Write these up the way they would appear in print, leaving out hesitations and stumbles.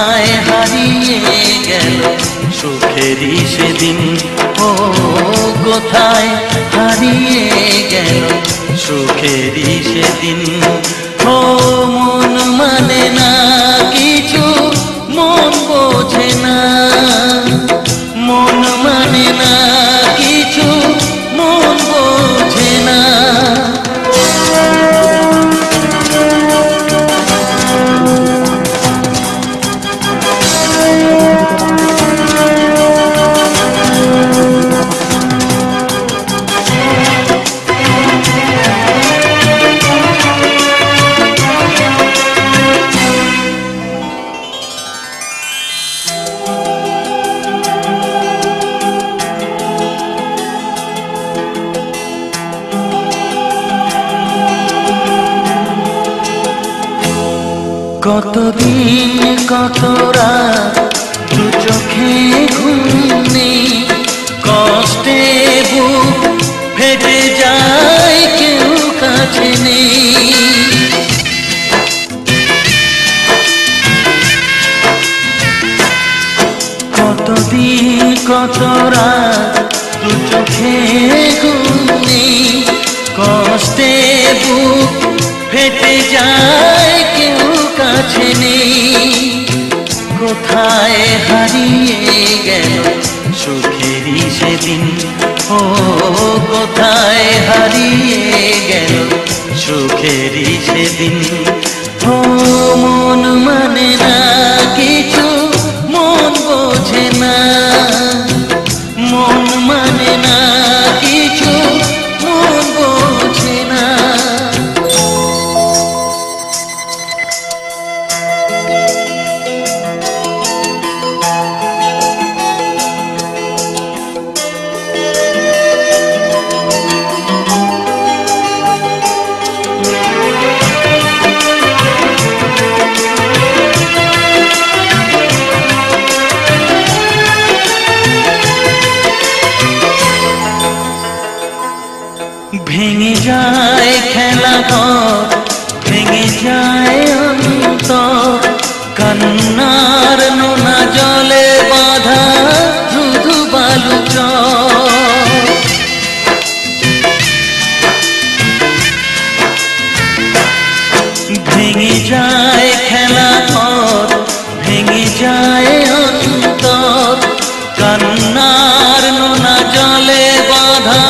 কোথায় হারিয়ে গেল সুখেরই সেদিন, ও কোথায় হারিয়ে গেল সুখেরই সেদিন। ও মন মানে না কিছু, মন বোঝে না, মন মানে না কিছু, মন বোঝে না। কতদিন কত রাত দু চোখে ঘুম নেই, কষ্টে বুক ফেটে যায় কেউ কাছে নেই। কতদিন কত রাত দু চোখে ঘুম নেই, কষ্টে বুক ফেটে যায় কেউ কাছে নেই। কোথায় হারিয়ে গেল সুখেরই সেদিন, ও কোথায় হারিয়ে গেল সুখেরই সেদিন। ও মন মানে না কিছু, মন বোঝে না, মন মানে না কিছু, মন বোঝে না। ভেঙে যায় খেলা ঘর, ভেঙে যায় অন্তর, কান্নার নোনা জলে বাঁধা ধুধু বালু চর। ভেঙে যায় খেলা ঘর, ভেঙে যায় অন্তর, কান্নার নোনা জলে বাঁধা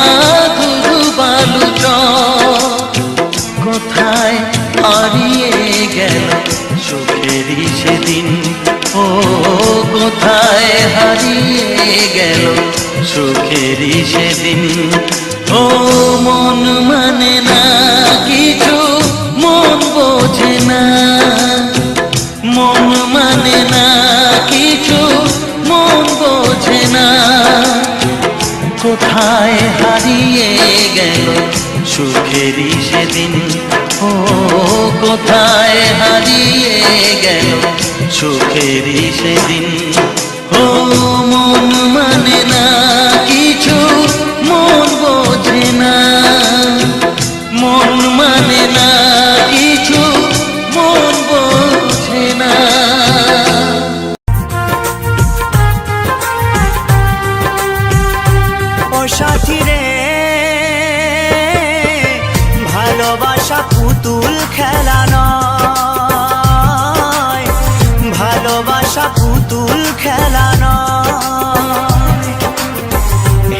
বালু চর। কোথায় হারিয়ে গেল সুখেরই সেদিন, ও কোথায় হারিয়ে গেল সুখেরই সেদিন। ও মন মানে না কিছু, মন বোঝে না, মন মানে না কিছু, মন বোঝে না। কোথায় হারিয়ে গেল সুখেরই সেদিন, ও কোথায় হারিয়ে গেল সুখেরই সেদিন। ও মন মানে না কিছু, মন বোঝে না, মন মানে না কিছু, মন বোঝে না। সাথী রে ভালোবাসা পুতুল খেলা নয়, ভালোবাসা পুতুল খেলা নয়।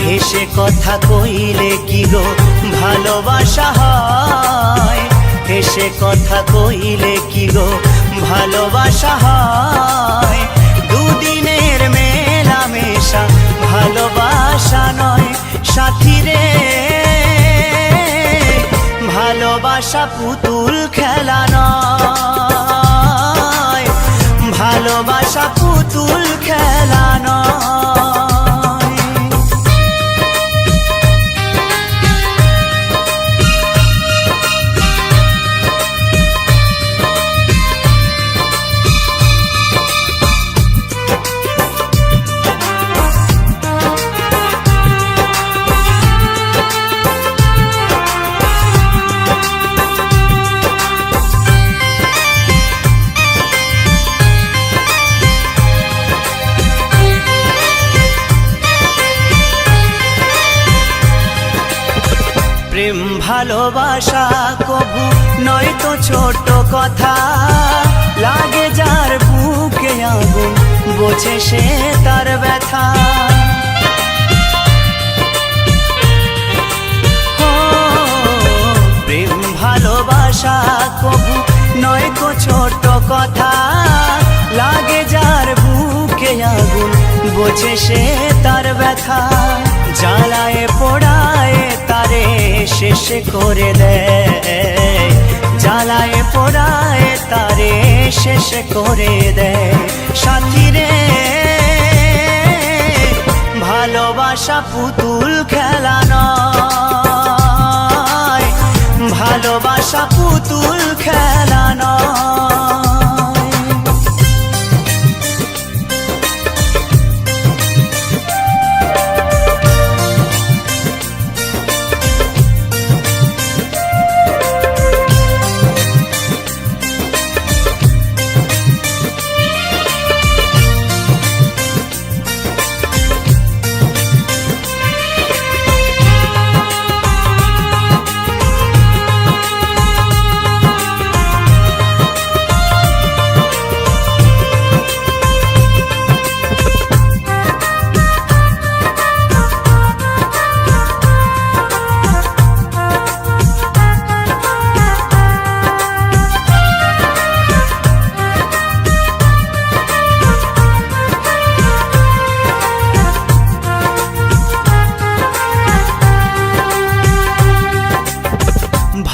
হেসে কথা কইলে কি গো ভালোবাসা হয়, হেসে কথা কইলে কি গো ভালোবাসা হয়। দুদিনের মেলামেশা ভালোবাসা নয় সাথী রে, ভালোবাসা পুতুল খেলা নয়, ভালোবাসা পুতুল খেলা নয়। ভালোবাসা কবু নয় তো ছোট কথা, লাগে যার বুকে আগুন বোঝে সে তার ব্যথা। প্রেম ভালোবাসা কবু নয় তো ছোট কথা, লাগে যার বুকে আগুন বোঝে সে তার ব্যথা। জ্বালায় পোড়ায় তারে শেষ করে দেয়, জ্বালায় পোড়ায় তারে শেষ করে দেয়। সাথী রে ভালোবাসা পুতুল খেলা নয়, ভালোবাসা পুতুল খেলা নয়।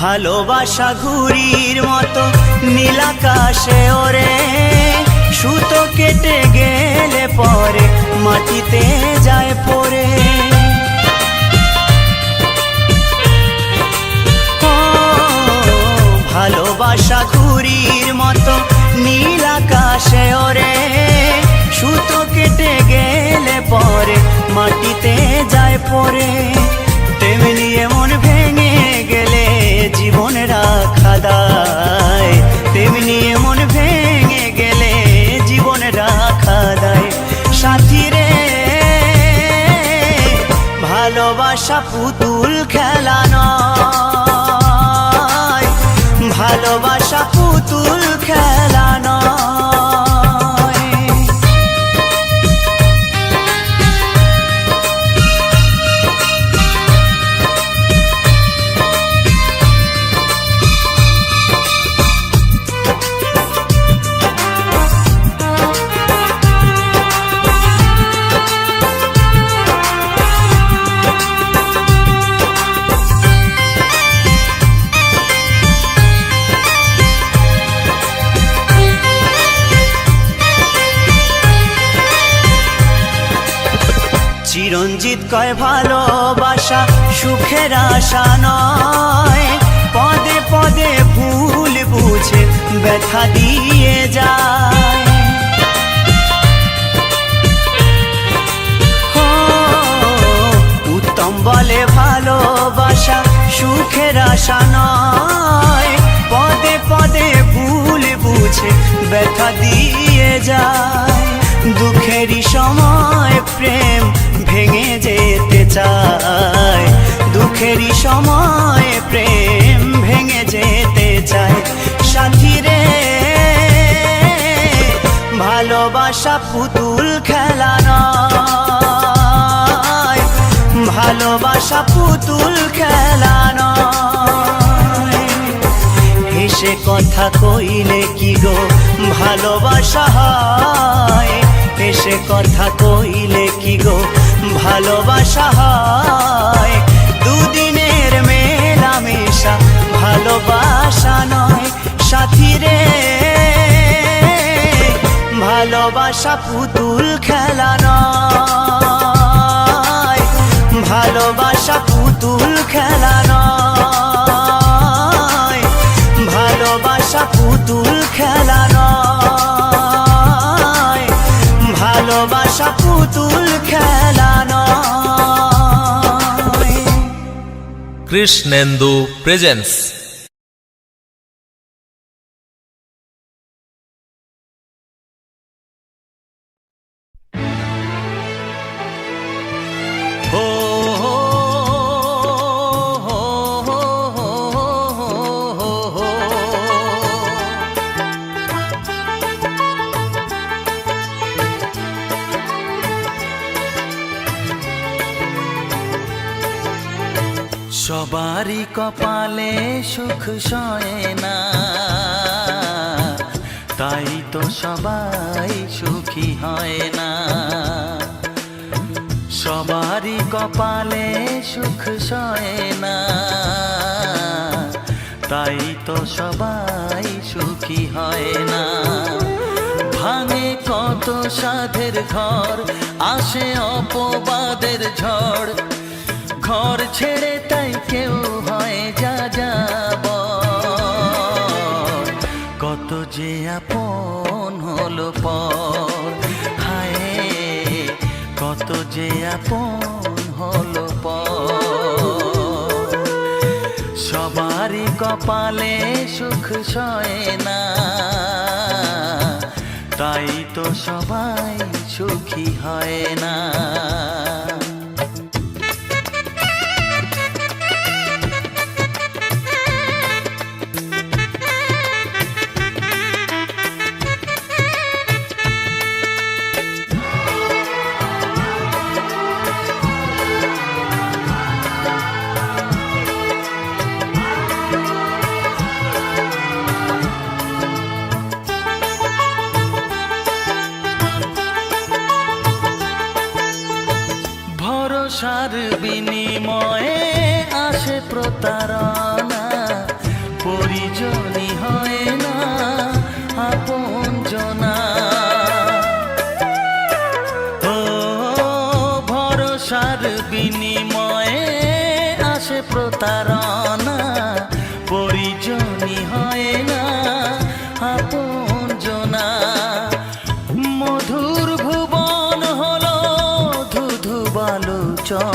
ভালোবাসা ঘুড়ির মতো নীলাকাশে ওরে, সুতো কেটে গেলে পরে মাটিতে যায় পড়ে। ভালোবাসা ঘুড়ির মতো নীলাকাশে ওরে, সুতো কেটে গেলে পরে মাটিতে যায় পড়ে। তেমনি এমন ভেঙে গেলে জীবন রাখা দায়, তেমনি এমন ভেঙে গেলে জীবন রাখা দায়। সাথী রে ভালোবাসা পুতুল খেলা নয়, ভালোবাসা পুতুল খেলা নয়। চিরঞ্জিত কয় ভালোবাসা সুখের আশা নয়, পদে পদে ভুল বুঝে ব্যথা দিয়ে যায়। উত্তম বলে ভালোবাসা সুখের আশা নয়, পদে পদে ভুল বুঝে ব্যথা দিয়ে যায়। দুঃখেরই সময় প্রেম ভেঙে যেতে চায়, দুঃখেরই সময় প্রেম ভেঙে যেতে চায়। সাথী রে ভালোবাসা পুতুল খেলা নয়, ভালোবাসা পুতুল খেলা নয়। হেসে কথা কইলে কি গো ভালোবাসা হয়, হেসে কথা কইলে কি গো ভালোবাসা হয়। দুদিনের মেলামেশা ভালোবাসা নয়। সাথী রে ভালোবাসা পুতুল খেলা নয়, ভালোবাসা পুতুল খেলা নয়, ভালোবাসা পুতুল খেলা নয়, ভালোবাসা পুতুল খেলা নয়। কৃষ্ণেন্দু প্রেজেন্স। हो हो हो हो हो সবারই কপালে সুখ সয় না, তাই তো সবাই সুখী হয় না। সবারই কপালে সুখ সয় না, তাই তো সবাই সুখী হয় না। ভাঙে কত সাধের ঘর, আসে অপবাদের ঝড়, ঘর ছেড়ে তাই কেউ হয় যা যাব। কত যে আপন হলো পর, হায় কত যে আপন হলো পর। সবারই কপালে সুখ সয় না, তাই তো সবাই সুখী হয় না। ভরসার বিনিময়ে আসে প্রতারণা, পরিজনই হয় না আপনজনা। ও ভরসার বিনিময়ে আসে প্রতারণা, পরিজনই হয় না আপনজনা। মধুর ভুবন হলো ধুধু বালুচর,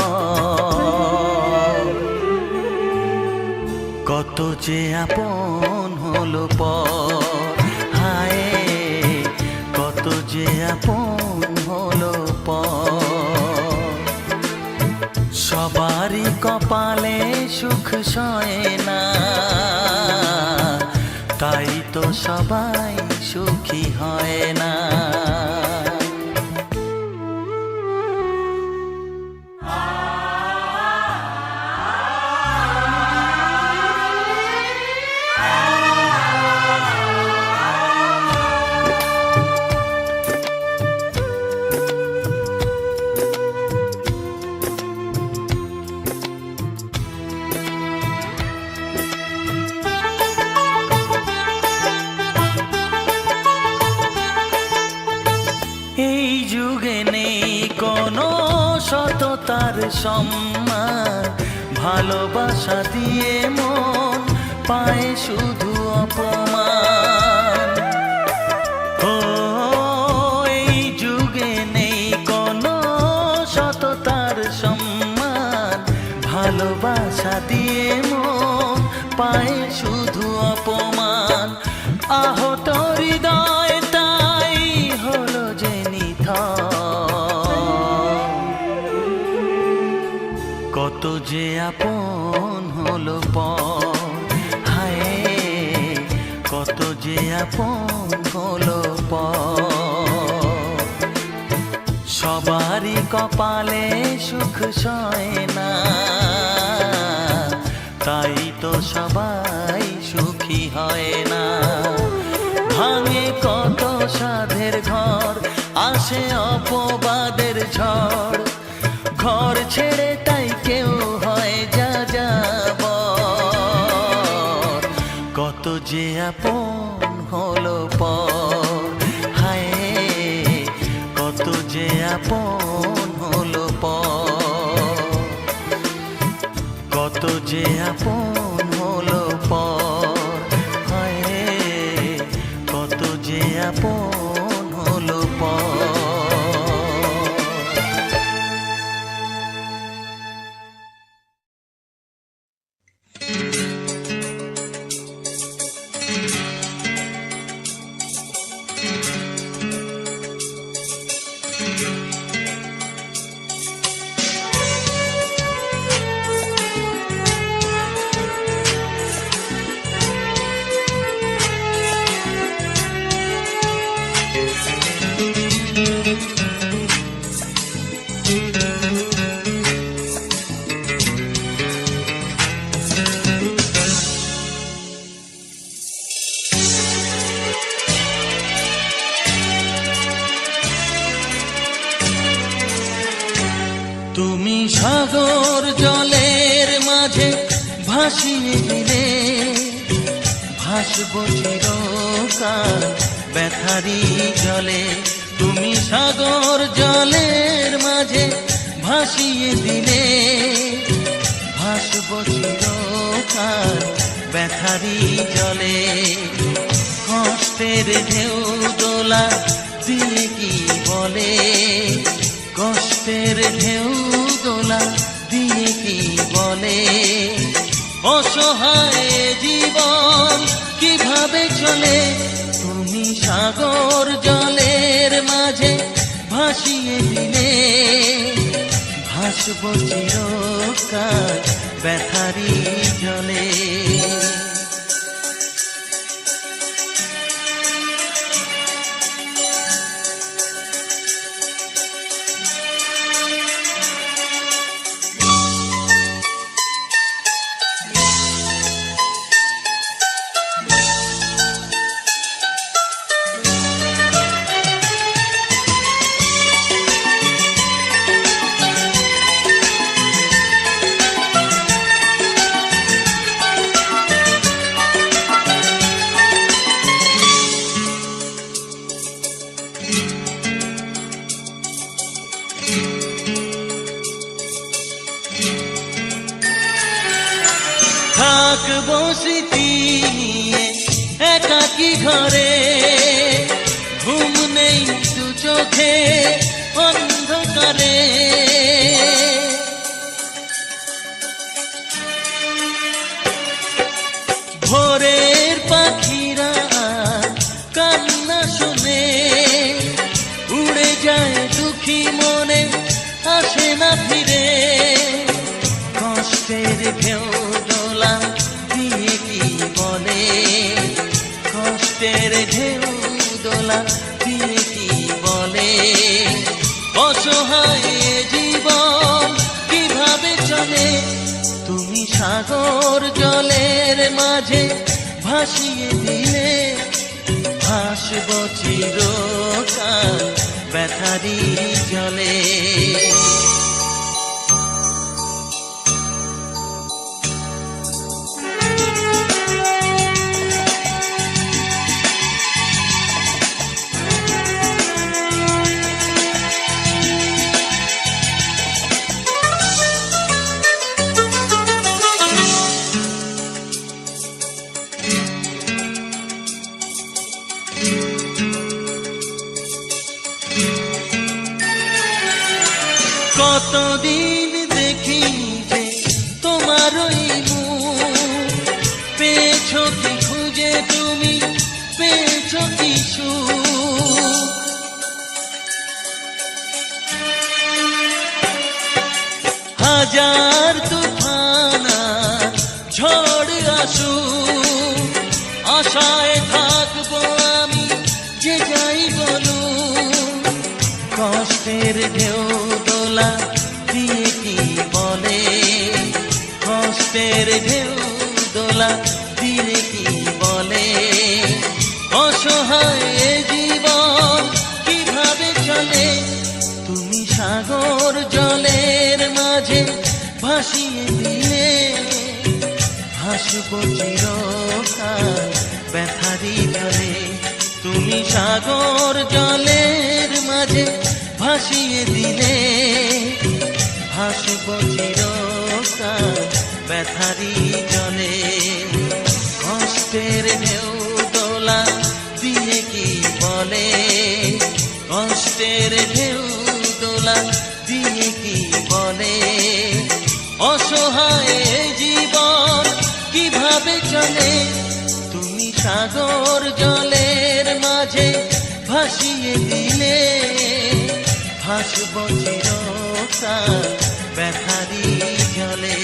কত যে আপন হলো পর, হায় কত যে আপন হলো পর। সবারই কপালে সুখ সয় না, তাই তো সবাই সুখী হয় না। এই যুগে নেই কোনো সততার সম্মান, ভালোবাসা দিয়ে মন পায় শুধু অপমান। ও এই যুগে নেই কোনো সততার সম্মান, ভালোবাসা দিয়ে মন পায় শুধু অপমান। আহত হৃদয় তাই হলো যে কত যে আপন হলো পর, হায় কত যে আপন হলো পর। সবারই কপালে সুখ সয় না, তাই তো সবাই সুখী হয় না। ভাঙে কত সাধের ঘর, আসে অপবাদের ঝড়, ঘর ছেড়ে তাই কেউ হয় যা যাব। কত যে আপন হলো পর, হায় কত যে আপন হলো পর। কত যে আপন হলো পর, হায় কত যে আপন হলো পর। সাগর জলের মাঝে ভাসিয়ে দিলে ভাসব চিরকাল ব্যথারি জলে। তুমি সাগর জলের মাঝে ভাসিয়ে দিলে ভাসব চিরকাল ব্যথারি জলে। কষ্টের ঢেউ দোলা দিয়ে কি বলে, কষ্টের ঢেউ দোলা দিয়ে কি বলে, অসহায় জীবন কিভাবে চলে। তুমি সাগর জলের মাঝে ভাসিয়ে দিলে ভাসব চিরকাল ব্যথারি জলে। থাকবো স্মৃতি নিয়ে একাকী ঘরে, ঘুম নেই দু চোখে অন্ধকারে। ভোরের পাখিরা কান্না শুনে উড়ে যায় দুঃখী মনে আসে না ফিরে। কষ্টের ঢেউ দোলা দিয়ে কি বলে, কষ্টের ঢেউ দোলা দিয়ে কি বলে, অসহায় জীবন কিভাবে চলে। তুমি সাগর জলের মাঝে ভাসিয়ে দিলে ভাসব চিরকাল ব্যথারি জলে। কতদিন দেখিনি যে তোমার ওই মুখ, পেয়েছো কি খুঁজে তুমি, পেয়েছো কি সুখ। হাজার তুফান ঝড় আসুক, আশায় থাকবো আমি যে যাই বলুক। কষ্টের ঢেউ দোলা দিয়ে কি বলে, কষ্টের ঢেউ দোলা দিয়ে কি বলে, অসহায় জীবন কিভাবে চলে। তুমি সাগর জলের মাঝে ভাসিয়ে দিলে ভাসব চিরকাল ব্যথারি জলে। তুমি সাগর জলের মাঝে ভাসিয়ে দিলে ভাসব চিরকাল ব্যথারি জলে। কষ্টের ঢেউ দোলা দিয়ে কি বলে, কষ্টের ঢেউ দোলা দিয়ে কি বলে, অসহায় জীবন কিভাবে চলে। তুমি সাগর জলের মাঝে ভাসিয়ে দিলে ভাসব চিরকাল ব্যথারি জলে।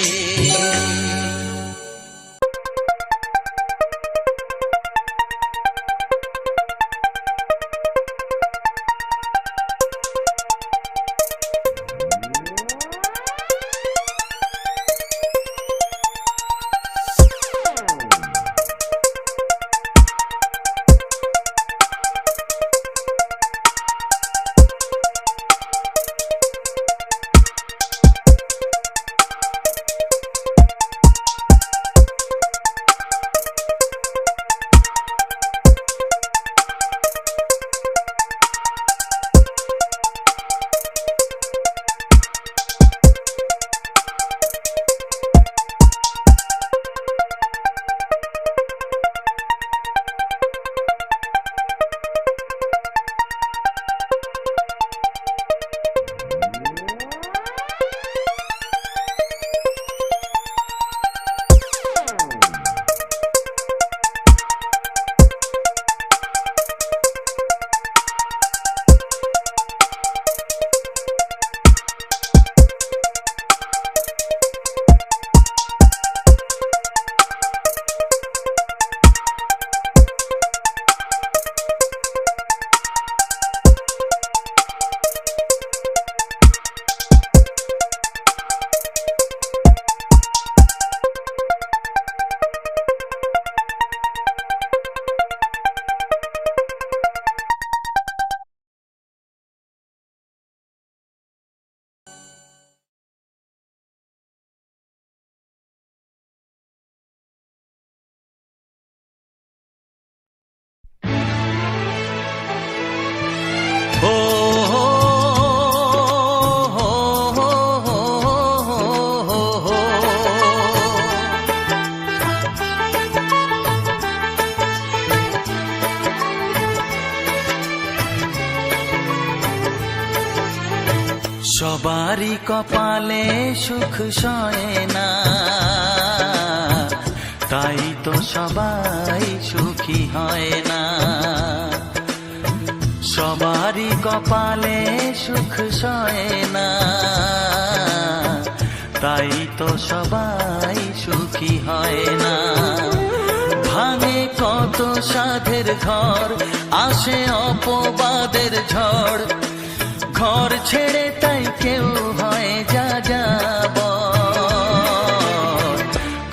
সবারই কপালে সুখ সয় না, তাই তো সবাই সুখী হয় না। সবারই কপালে সুখ সয় না, তাই তো সবাই সুখী হয় না। ভাঙে কত সাধের ঘর, আসে অপবাদের ঝড়, ঘর ছেড়ে তাই কেউ হয় যা যাব।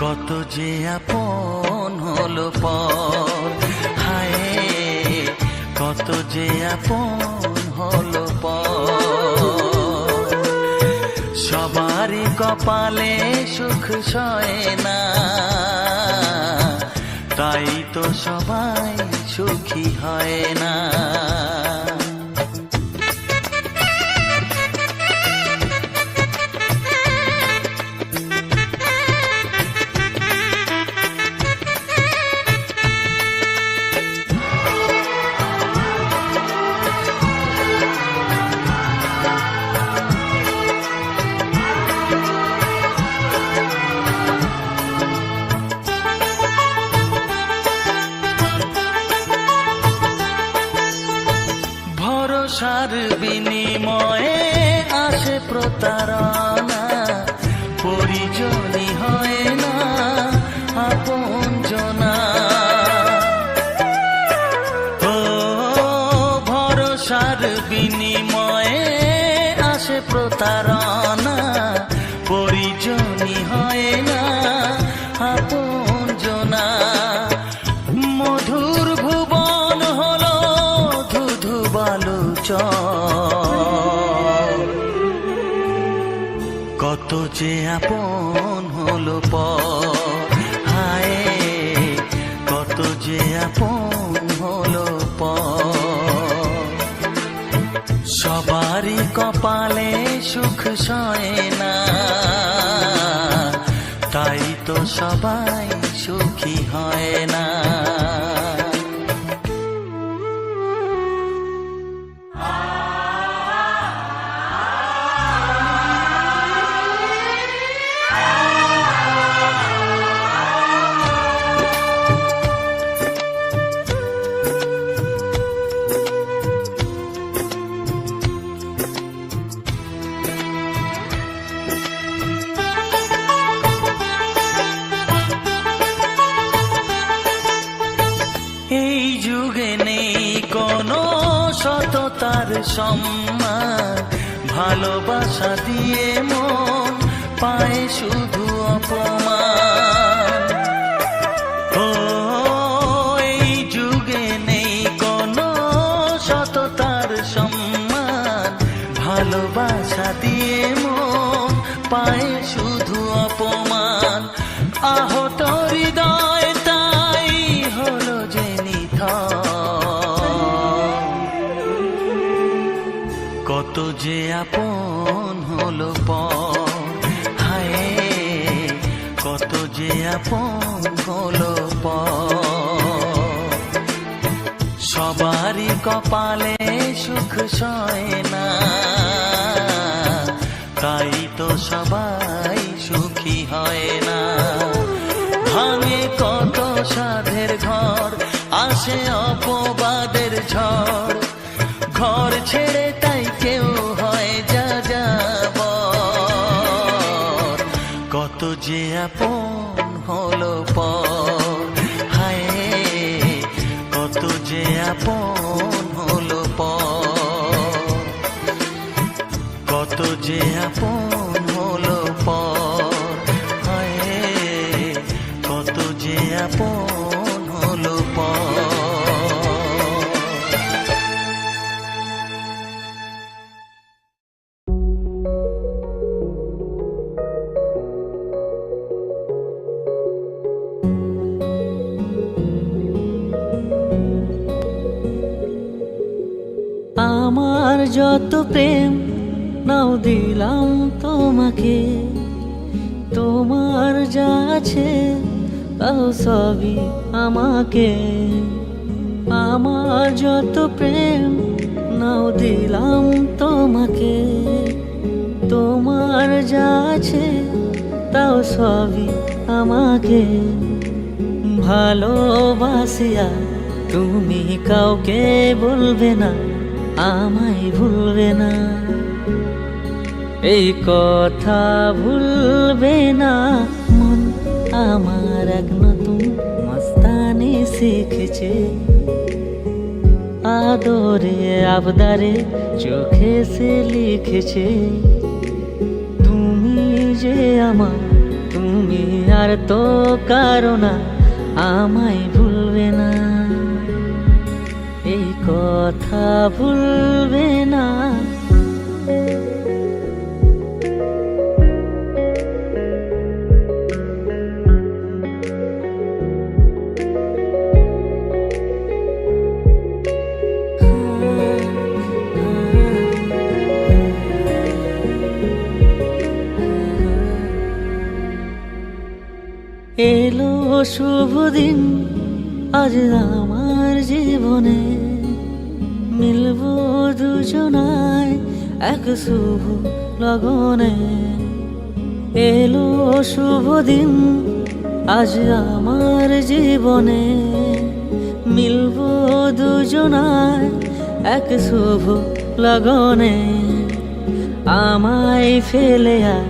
কত যে আপন হলো পর, হায় কত যে আপন হলো পর। সবারই কপালে সুখ সয় না, তাই তো সবাই সুখী হয় না। ভরসার বিনিময়ে আসে প্রতারণা, পরিজনই হয় না আপনজনা। ও ভরসার বিনিময়ে আসে প্রতারণা, পরিজনই হয় না আপনজনা। মধুর ভুবন হলো ধুধু বালুচর, কত যে আপন হলো পর, হায় কত যে আপন হলো পর। সবারই কপালে সুখ সয় না, তাই তো সবাই সুখী হয় না। এই যুগে নেই কোনো সততার সম্মান, ভালোবাসা দিয়ে মন পায় শুধু অপমান। ও এই যুগে নেই কোনো সততার সম্মান, ভালোবাসা দিয়ে মন পায় শুধু অপমান। আহত হৃদয় তাই হলো যে কত যে আপন হলো পর, হায় কত যে আপন হলো পর। সবারই কপালে সুখ সয় না, তাই তো সবাই সুখী হয় না। ভাঙে কত সাধের ঘর, আসে অপবাদের ঝড়, ঘর ছেড়ে তাই কেউ হয় যা যাব। কত যে আপন হলো পর, হায় কত যে আপন হলো পর। কত যে আপন হলো পর, হায় কত যে আপন হলো পর। আমার যত প্রেম নাও দিলাম তোমাকে, তোমার যা আছে তাও সবই আমাকে। আমার যত প্রেম নাও দিলাম তোমাকে, যা আছে তাও সবই আমাকে ভালোবাসিয়া তুমি কাউকে বলবে না আমায় ভুলবে না, এই কথা ভুলবে না মন আমার এক নতুন মস্তানি শিখেছে। আদরে আবদারে চোখে সে লিখেছে, তুমি যে আমার, তুমি আর তো কারো না আমায় ভুলবে না, এই কথা ভুলবে না। এলো শুভ দিন আজ আমার জীবনে, মিলবো দুজনায় এক শুভ লগনে। এলো শুভ দিন আজ আমার জীবনে, মিলবো দুজনায় এক শুভ লগনে। আমায় ফেলে আর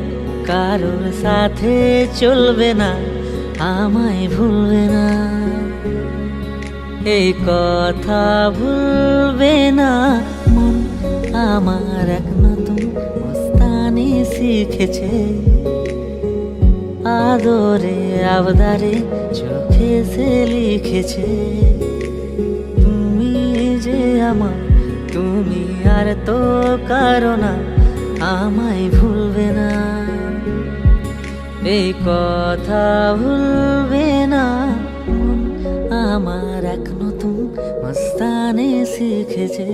কারোর সাথে চলবে না, আমায় ভুলবে না, এই কথা ভুলবে না মন আমার এক নতুন মস্তানি শিখেছে। আদরে আবদারে চোখে সে লিখেছে, তুমি যে আমার, তুমি আর তো কারো না আমায় ভুলবে না, এই কথা ভুলবে না মন আমার এক নতুন মস্তানি শিখেছে।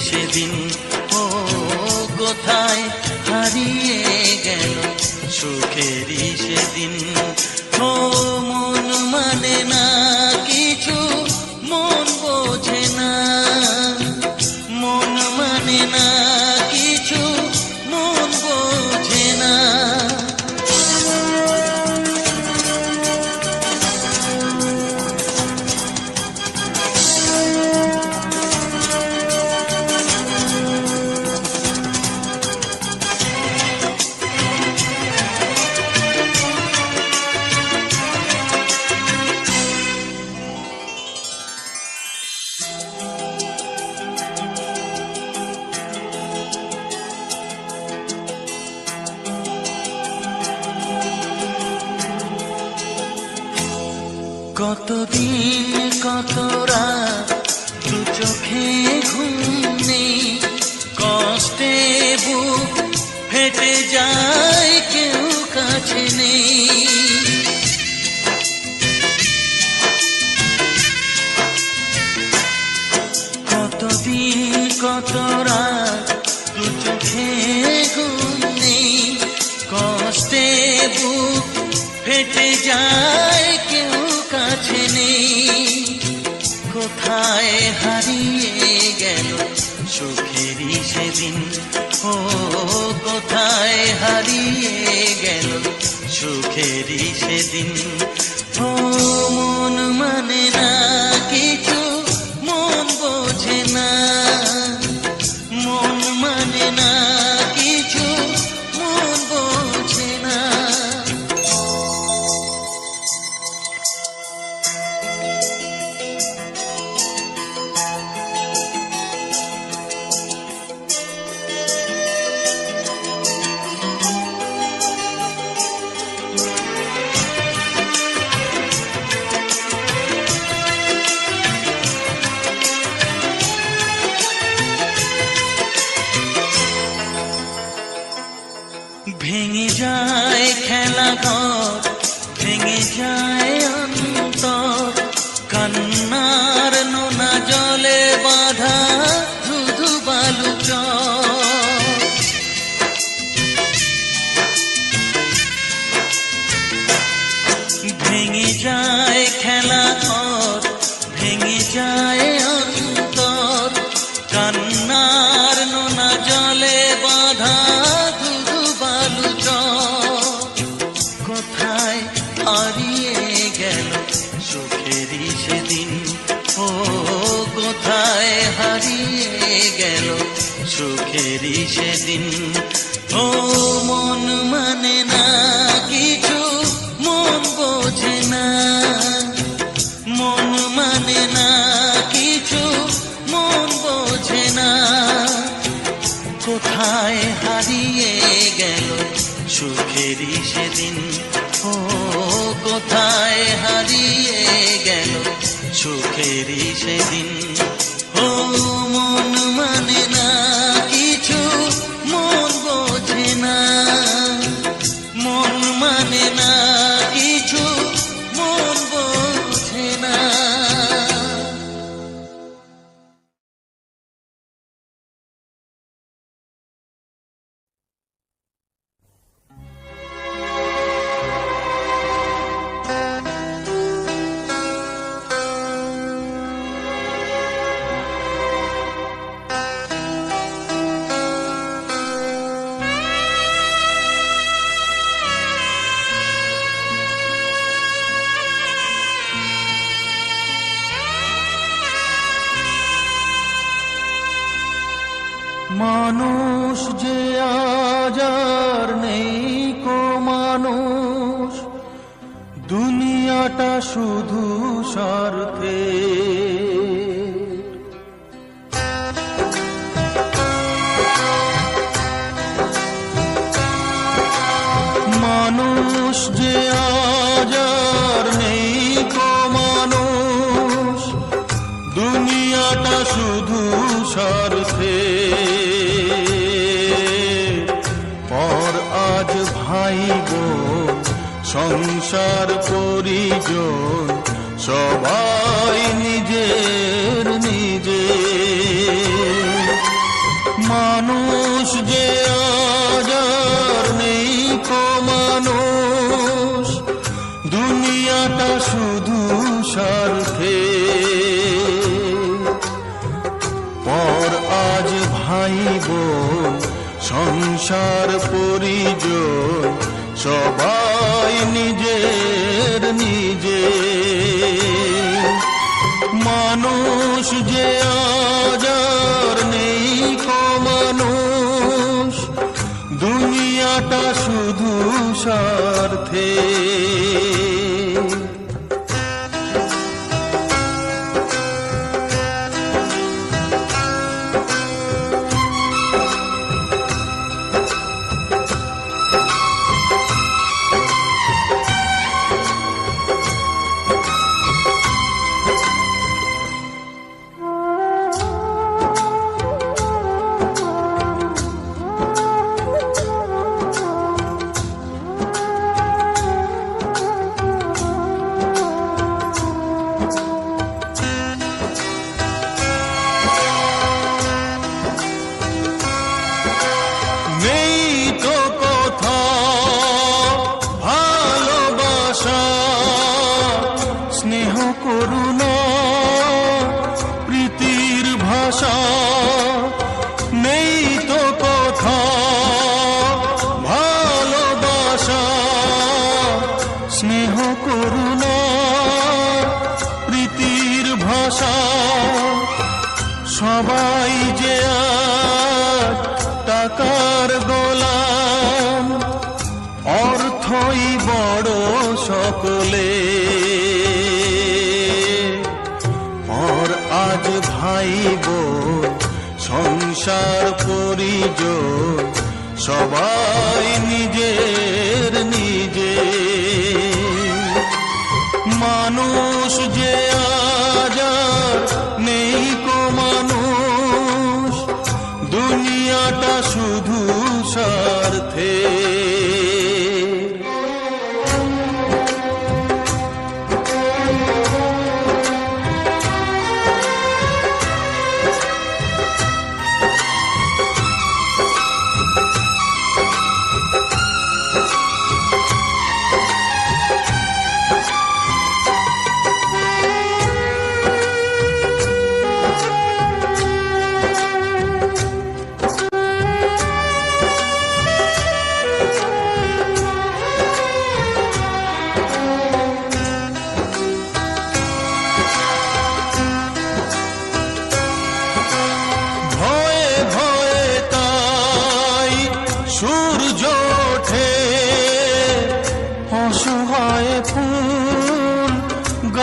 সেদিন ও কোথায় হারিয়ে গেল সুখেরই সেদিন, ও মন মানে না কিছু, মন বোঝে না, মন মানে না কিছু, মন বোঝে না। কতদিন কত রাত দু চোখে ঘুম নেই, কষ্টে বুক ফেটে যায় কেউ কাছে নেই। কতদিন কত রাত দু চোখে ঘুম নেই, কষ্টে বুক ফেটে যায় কেউ কাছে নেই। কোথায় হারিয়ে গেল সুখেরই সেদিন, ও কোথায় হারিয়ে গেল সুখেরই সেদিন, ও মন মানে না কিছু, মন বোঝে না, মন মানে কোথায় হারিয়ে গেল সুখেরই সেদিন। ও মন মানে না কিছু, মন বোঝে না, মন মানে না কিছু, মন বোঝে না। কোথায় হারিয়ে গেল সুখেরই সেদিন। ও কোথায় হারিয়ে গেল সুখেরই সেদিন। ও মন মানে না কিছু, মন বোঝে না, মন মানে না কিছু, মন বোঝে না। মানুষ যে আজ আর নেই কো মানুষ, দুনিয়াটা শুধু স্বার্থে। মানুষ যে আজ আর নেই কো মানুষ, দুনিয়াটা শুধু স্বার্থে। পর আজ ভাই বোন সংসার পরিজন সবাই নিজের নিজে। মানুষ যে আজ আর নেই কো মানুষ, দুনিয়াটা শুধু স্বার্থে। পর আজ ভাই বোন সংসার পরিজন সবাই নিজের নিজে। মানুষ যে আজ আর নেই কো মানুষ, দুনিয়াটা শুধু স্বার্থে। সবাই যে আজ টাকার গোলাম, অর্থই বড় সকলে। আর আজ ভাই বোন সংসার পরিজন সবাই নিজের নিজে। মানুষ যে আজ আর নেই কো মানুষ, দুনিয়াটা শুধু স্বার্থে।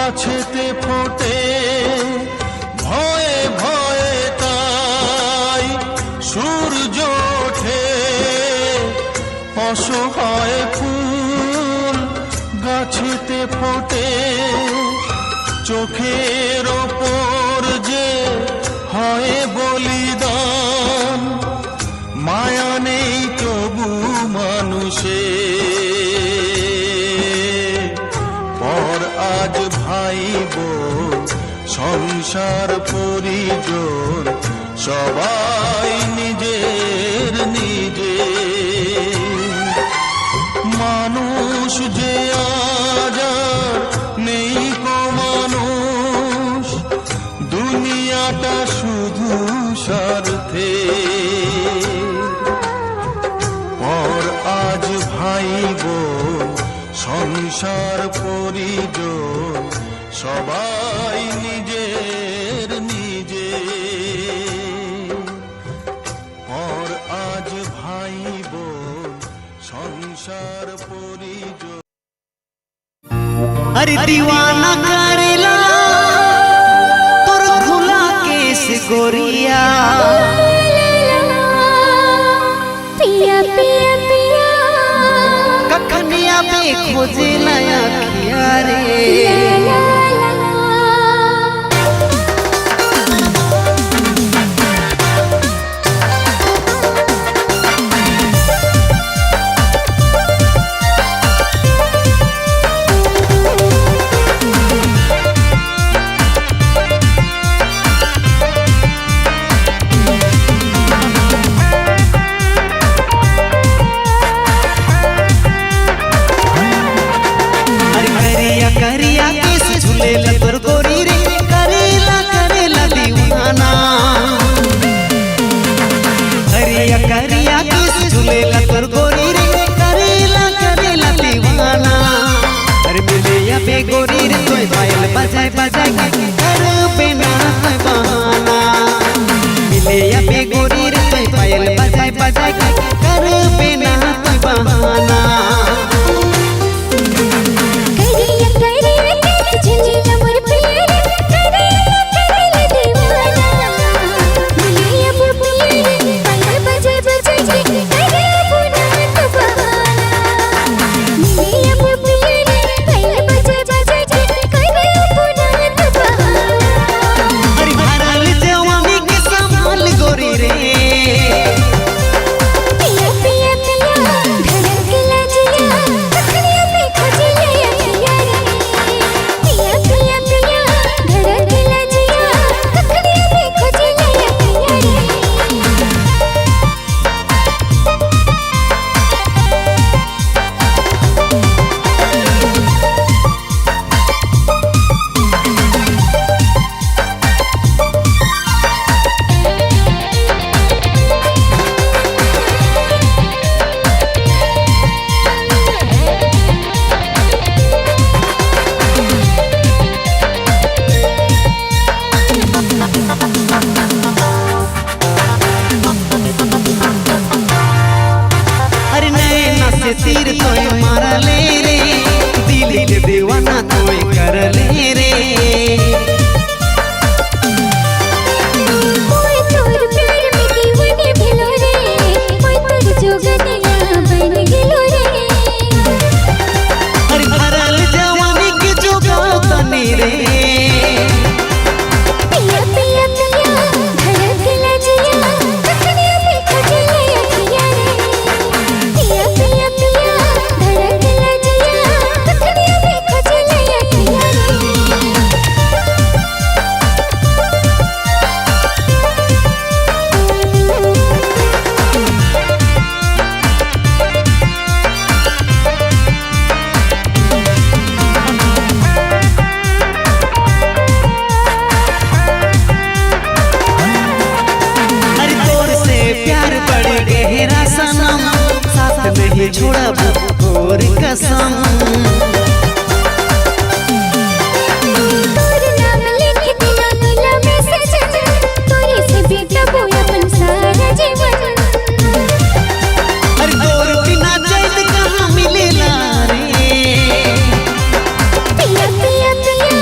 গাছেতে ফোটে ভয়ে ভয়ে, তাই সূর্য ওঠে অসহায় ফুল গাছেতে ফোটে, চোখের ওপর যে হয় বলিদান, মায়া নেই তবু মানুষে। পর আজ ভাইব সংসার পরিজন সবাই নিজের নিজে। মানুষ যে আজ আর নেই কো মানুষ, দুনিয়াটা শুধু স্বার্থে। পর আজ ভাইব সংসার পরিজন সবাই নিজের নিজে। পর আজ ভাইব সংসার পরিজন। अरे दीवाना करेला तोर खुला केस गोरिया, पिया पिया पिया कखनिया पे खोजे लाया खिया रे। करिया केस झूलेला तोर गोरी रे, करेला करेला दीवाना। करिया करिया केस झूलेला तोर गोरी रे, करेला करेला दीवाना। अरे मिले या बे गोरी रे तोय पायल बजाय बजाय के कर बिना कोई बहाना। मिले या बे गोरी रे तोय पायल बजाय बजाय के कर बिना कोई बहाना। तीर तोय मारा ले रे, दिल के दीवाना तोय कर ले रे। मोय तोर प्यार में दीवानी भेलो रे, मोय तोर जोगनिया बन गेलो रे। अरे भरल जवानी के जोगाओ तनी रे। पिया पिया पिया धड़क लजिया, कखनिया पे खोजले अखिया रे। पिया पिया पिया धड़क लजिया, कखनिया पे खोजले अखिया रे। अरे तोर से प्यार बढ़ गहरा सनम, साथ नहीं छोड़ा और कसम। तोर नाम लिख दिला दिला में सजन, तोरे से बेटा बोया अपन सारा जीवन। अरे तोर बिना चैन कहाँ मिलेला रे। पिया पिया पिया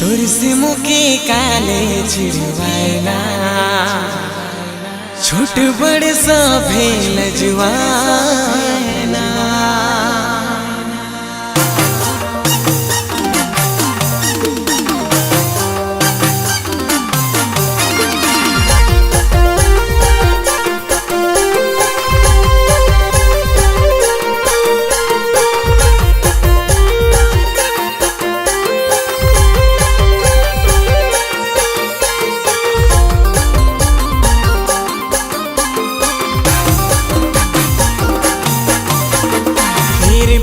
तोर से मुके काले चिड़वाना छोट बड़ सभे लजवाना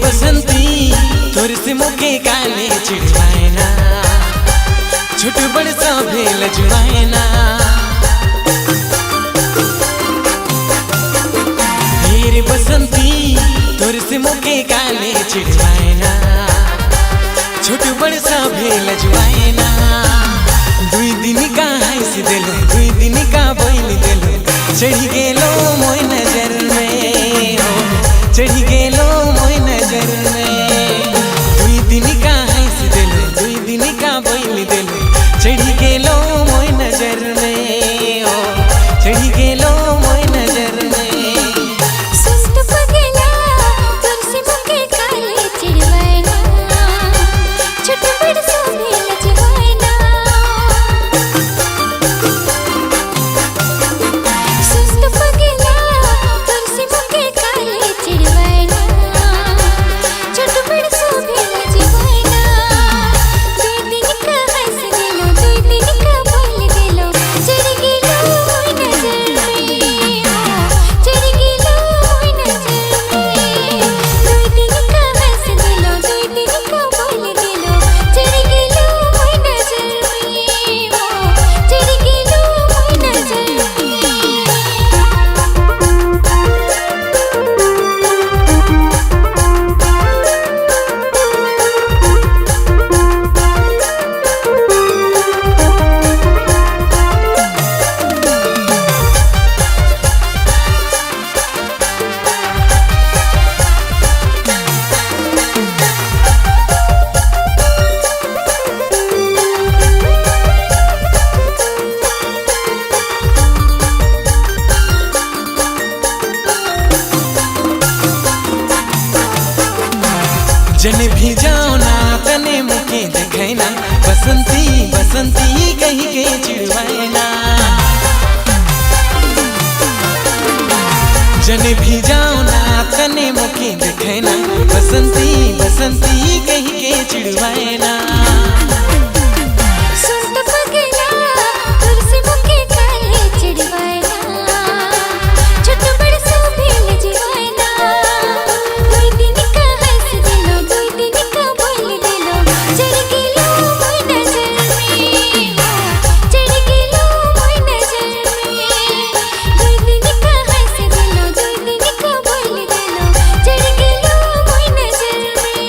बसंती तोर से मुके काले चिड़वाना छोट बड़ सभे लजवाना ढेर बसंती तोर से मुके काले चिड़वाना छोट बड़ सभे लजवाना दुई दिन का हंस दिलो दुई दिन का बोल दिलो चढ़ी गेलो मोय नजर में चढ़ी गेलो मोय नजर में दुई दिन का हंस दिलो दुई दिन का बोल दिलो चढ़ी गेलो मोय नजर में चढ़ी गेलो मोय नजर में सुस्त पगला तुलसी मुके काले चिड़वाना छोट बड़ सभे लजवाना सुस्त पगला तुलसी मुके काले चिड़वाना छोट बड़ सभे लजवाना दुई दिन का हंस दिलो दुई दिन का बोल दिलो चढ़ गेलो मोय नजर में चढ़ गेलो मोय नजर में दुई दिन का हंस दिलो दुई दिन का बोल दिलो चढ़ गेलो मोय नजर में चढ़ गेलो मोय नजर में जन भी जाओ ना तने मुके देखना बसंती बसंती कहीं के चिड़वाना जन भी जाओ ना तने मुके देखना बसंती बसंती कहीं के चिड़वाना सुस्त पगला तुलसी मुके काले चिड़वाना छोट बड़ सभे लजवाना दुई दिन का हंस दिलो दुई दिन का बोल दिलो चढ़ गेलो मोय नजर में चढ़ गेलो मोय नजर में दुई दिन का हंस दिलो दुई दिन का बोल दिलो चढ़ गेलो मोय नजर में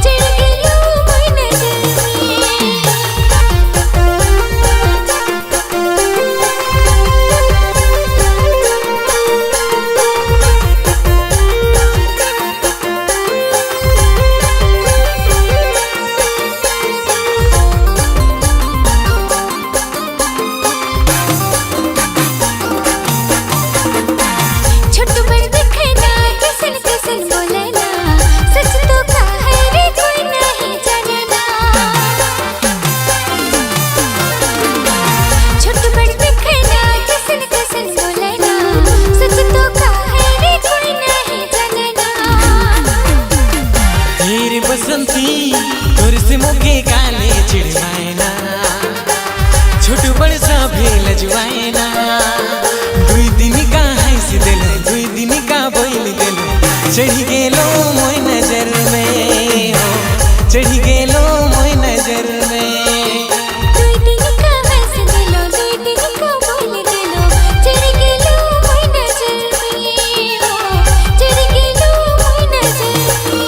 चढ़ गेलो मोय नजर में छोट बड़ देखना कैसन कैसन बोलना सच तो का है रे कोई नहीं जानना छोट बड़ देखना कैसन कैसन बोलना सच तो का है रे कोई नहीं जानना ढेर बसंती तोर से मुके काले चिड़वाना छोट बड़ सभे लजवाना दुई दिन का हंस दिलो दुई दिन का बोल दिलो चढ़ी गेलो मोय नजर में चढ़ी गेलो मोय नजर में दुई दिन का हंस दिलो दुई दिन का बोल दिलो चढ़ गेलो मोय नजर में चढ़ गेलो मोय नजर में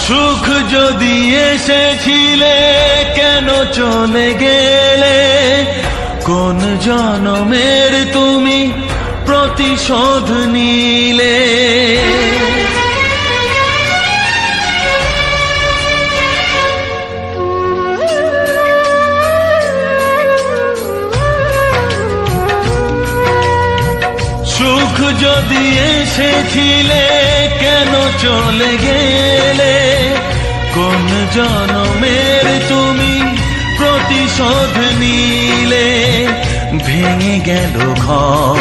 সুখ যদি এসেছিলে কেন চলে গেলে, কোন জনমের তুমি প্রতিশোধ নিলে। সুখ যদি এসেছিলে কেন চলে গেলে, কোন জনমের তুমি প্রতিশোধ নিলে। ভেঙে গেল ঘর,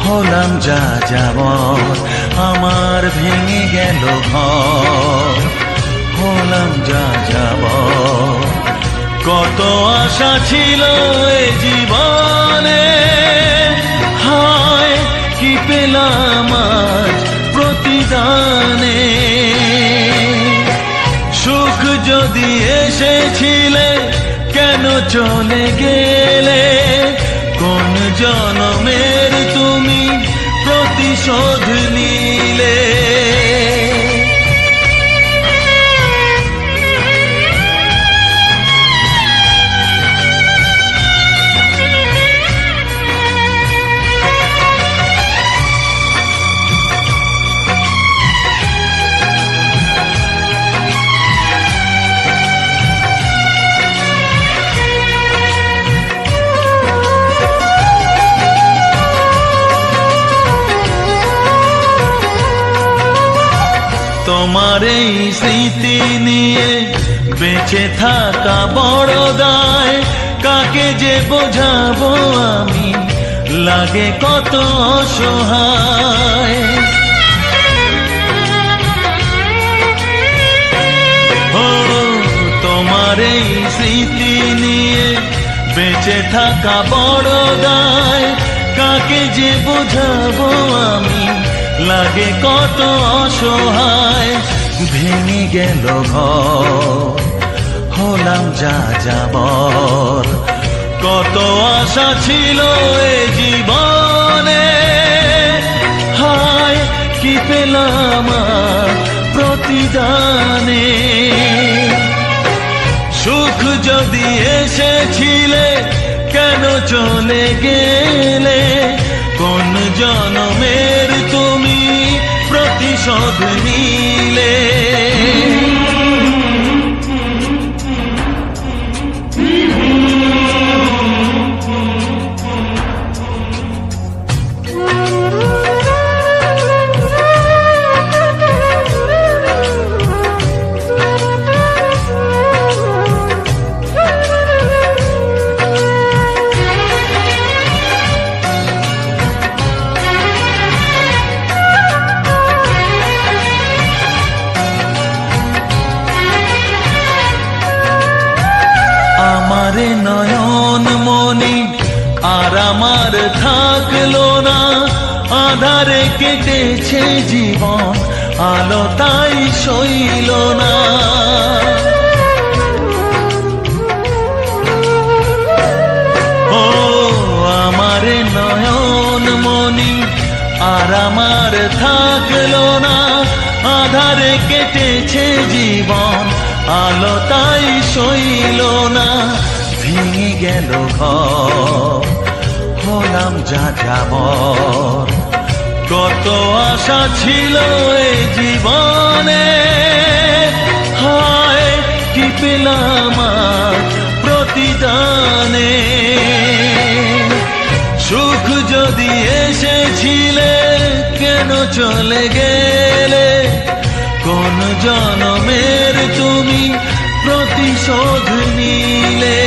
হলাম যা যাবর, আমার ভেঙে গেল ঘর, হলাম যা যাবর। কত আশা ছিল এ জীবনে, হায় কি পেলাম আজ প্রতিদানে। সুখ যদি এসেছিলে কেন চলে গেলে, কোন জনমের তুমি প্রতিশোধ নিলে। তোমার এই স্মৃতি নিয়ে বেঁচে থাকা বড় দায়, কাকে যে বোঝাবো আমি, লাগে কত অসহায়। ও তোমার এই স্মৃতি নিয়ে বেঁচে থাকা বড় দায়, কাকে যে বোঝাবো আমি, লাগে কত অসহায়। ভেঙে গেল ঘর, হলাম যা যাবর, কত আশা ছিল এ জীবনে, হায় কি পেলাম প্রতিদানে। সুখ যদি এসেছিলে কেন চলে গেলে, কোন জনমের তুমি প্রতিশোধ নিলে। আমারে নয়ন মনি আর আমার থাকলো না, আধারে কেটেছে জীবন, আলো তাই সইল না। ও আমারে নয়ন মনি আর আমার থাকলো না, আধারে কেটেছে জীবন, আলো তাই সইল না। ভেঙে গেল ঘর, হলাম যা যাবর, কত আশা ছিল এ জীবনে, হায় কি পেলাম প্রতিদানে। সুখ যদি এসেছিলে কেন চলে গেলে, কোন জনমের তুমি প্রতিশোধ নিলে।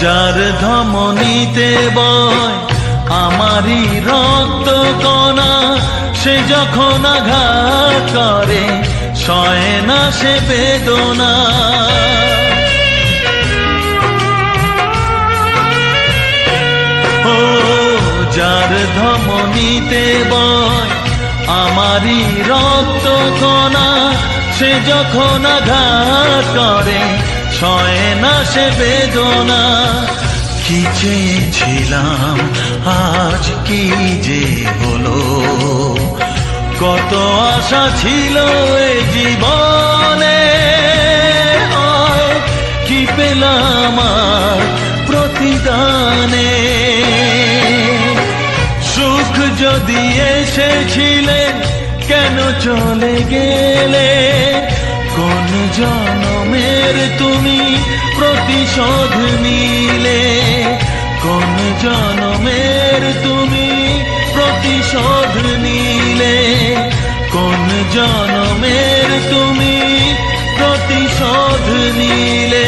যার ধমনীতে বয় আমারই রক্ত কণা, সে যখন আঘাত করে সয় না সে বেদনা। ও যার ধমনীতে বয় আমারই রক্ত কণা, সে যখন আঘাত করে সয় না সে বেদনা। কি চেয়েছিলাম আজ কি যে হলো, কত আশা ছিল এ জীবনে, কি পেলাম আর প্রতিদানে। সুখ যদি এসেছিলে কেন চলে গেলে, কোন জনমের তুমি প্রতিশোধ নিলে, কোন জনমের তুমি প্রতিশোধ নিলে, কোন জনমের তুমি প্রতিশোধ নিলে।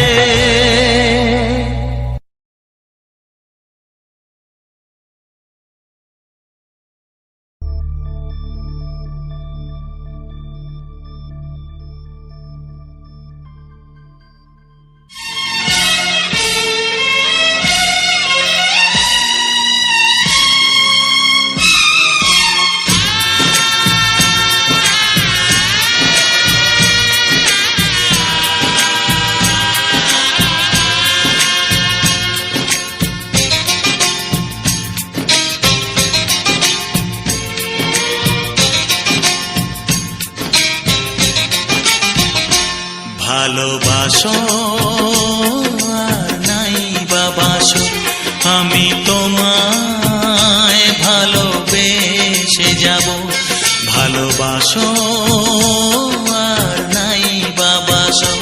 ভালোবাসো আর নাই বাবাসো, আমি তোমায় ভালোবেসে যাব। ভালোবাসো আর নাই বাবাসো,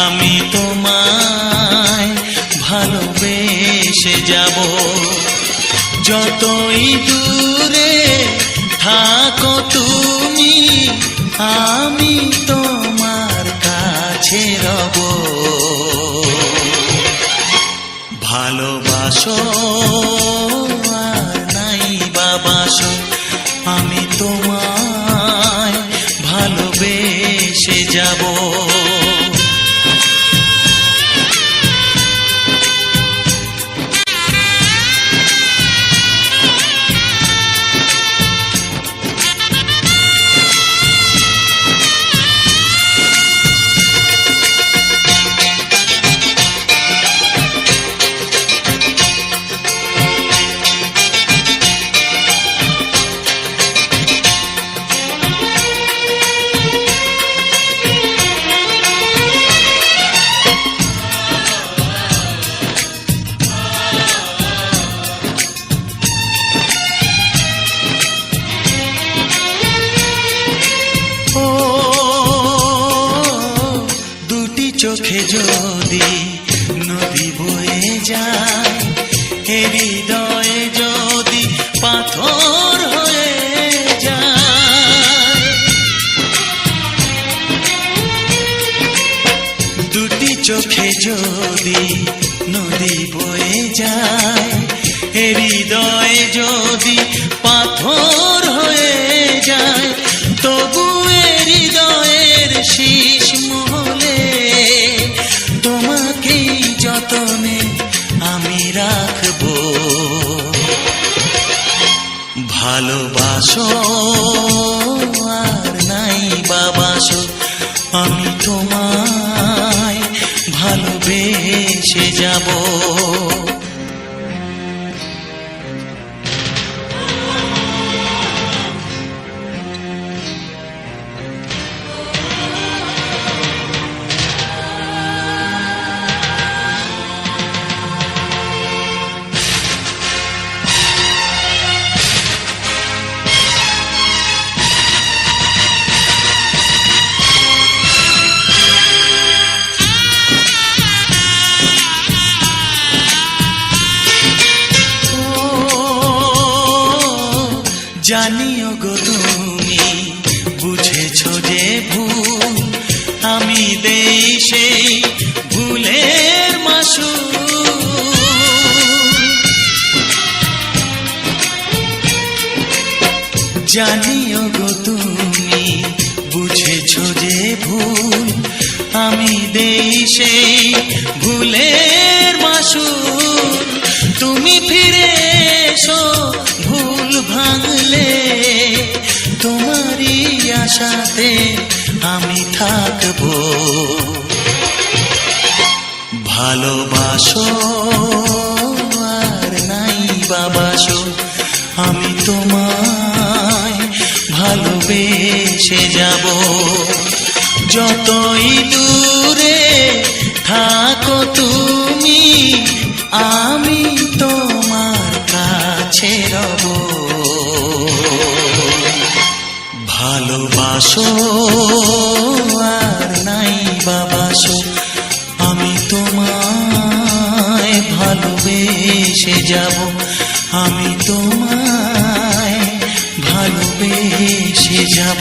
আমি তোমায় ভালোবেসে যাব। যতই দূরে থাকো তুমি, আমি তোমার কাছে রব। ভালোবাসো আর নাই বাবাসো, আমি তোমায় ভালোবেসে যাব। চোখে যদি নদী বয়ে যায়, হৃদয়ে যদি পাথর হয়ে যায়, দুটি চোখে যদি নদী বয়ে যায়, হৃদয়ে যদি পাথর হয়ে যায়, তবু হৃদয়ের শীষ মহলে তোমাকেই যতনে আমি রাখবো। ভালোবাসো আর নাই বাবাসো, আমি তোমায় ভালোবেসে যাব। জানিও গো তুমি বুঝেছো যে ভুল, আমি দেই সেই ভুলের মাসুল। জানিও গো তুমি বুঝেছো যে ভুল আমি দেই সেই ভুলের মাসুল তুমি ফিরে এসো ভুল ভাঙলে তোমারই আশাতে আমি থাকবো ভালোবাসো আর নাই বাবাসো আমি তোমায় ভালোবেসে যাব যতই দূরে থাকো তুমি আমি তোমার কাছে রব ভালোবাসো আর নাই বাবাসো আমি তোমায় ভালোবেসে যাব আমি তোমায় ভালোবেসে যাব